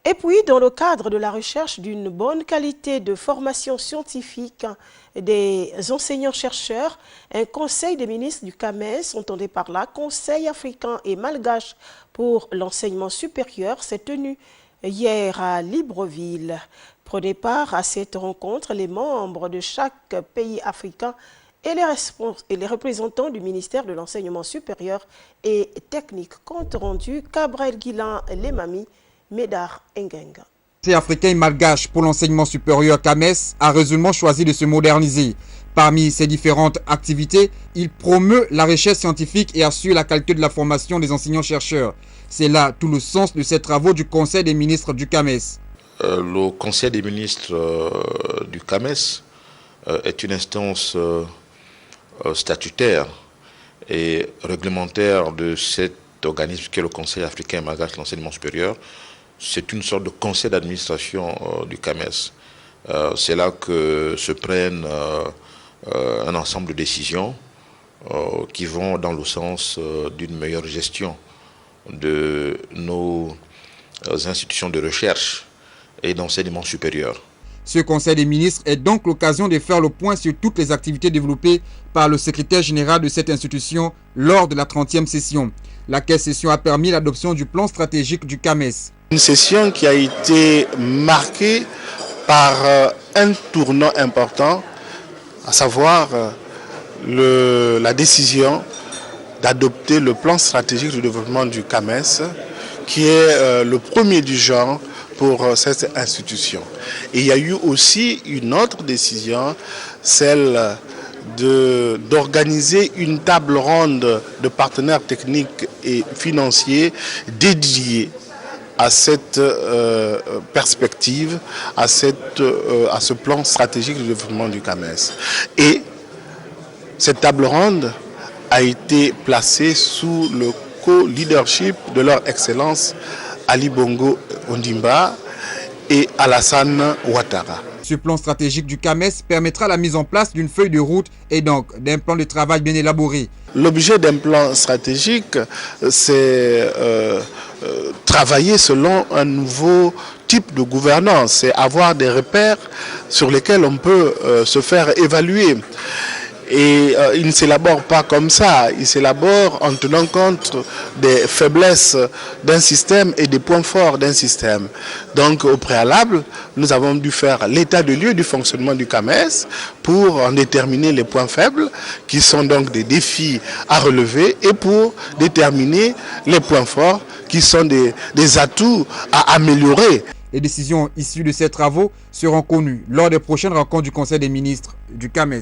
Et puis, dans le cadre de la recherche d'une bonne qualité de formation scientifique des enseignants-chercheurs, un conseil des ministres du CAMES, entendez par là, Conseil africain et malgache pour l'enseignement supérieur, s'est tenu hier à Libreville. Prenaient part à cette rencontre les membres de chaque pays africain et les représentants du ministère de l'enseignement supérieur et technique. Compte rendu, Cabrel Guilan Lemami, Médard Engenga. Le Conseil africain et malgache pour l'enseignement supérieur CAMES a résolument choisi de se moderniser. Parmi ses différentes activités, il promeut la recherche scientifique et assure la qualité de la formation des enseignants-chercheurs. C'est là tout le sens de ces travaux du Conseil des ministres du CAMES. Le Conseil des ministres du CAMES est une instance statutaire et réglementaire de cet organisme qui est le Conseil africain et malgache de l'enseignement supérieur. C'est une sorte de conseil d'administration du CAMES. C'est là que se prennent un ensemble de décisions qui vont dans le sens d'une meilleure gestion de nos institutions de recherche et d'enseignement supérieur. Ce Conseil des ministres est donc l'occasion de faire le point sur toutes les activités développées par le secrétaire général de cette institution lors de la 30e session. Laquelle session a permis l'adoption du plan stratégique du CAMES. Une session qui a été marquée par un tournant important, à savoir la décision d'adopter le plan stratégique de développement du CAMES, qui est le premier du genre pour cette institution. Et il y a eu aussi une autre décision, celle d'organiser une table ronde de partenaires techniques et financiers dédiés à cette perspective, à ce plan stratégique de développement du CAMES. Et cette table ronde a été placée sous le co-leadership de leur Excellence Ali Bongo Ondimba et Alassane Ouattara. Ce plan stratégique du CAMES permettra la mise en place d'une feuille de route et donc d'un plan de travail bien élaboré. L'objet d'un plan stratégique, c'est travailler selon un nouveau type de gouvernance, c'est avoir des repères sur lesquels on peut se faire évaluer. Et il ne s'élabore pas comme ça, il s'élabore en tenant compte des faiblesses d'un système et des points forts d'un système. Donc au préalable, nous avons dû faire l'état de lieu du fonctionnement du CAMES pour en déterminer les points faibles, qui sont donc des défis à relever, et pour déterminer les points forts, qui sont des atouts à améliorer. Les décisions issues de ces travaux seront connues lors des prochaines rencontres du Conseil des ministres du CAMES.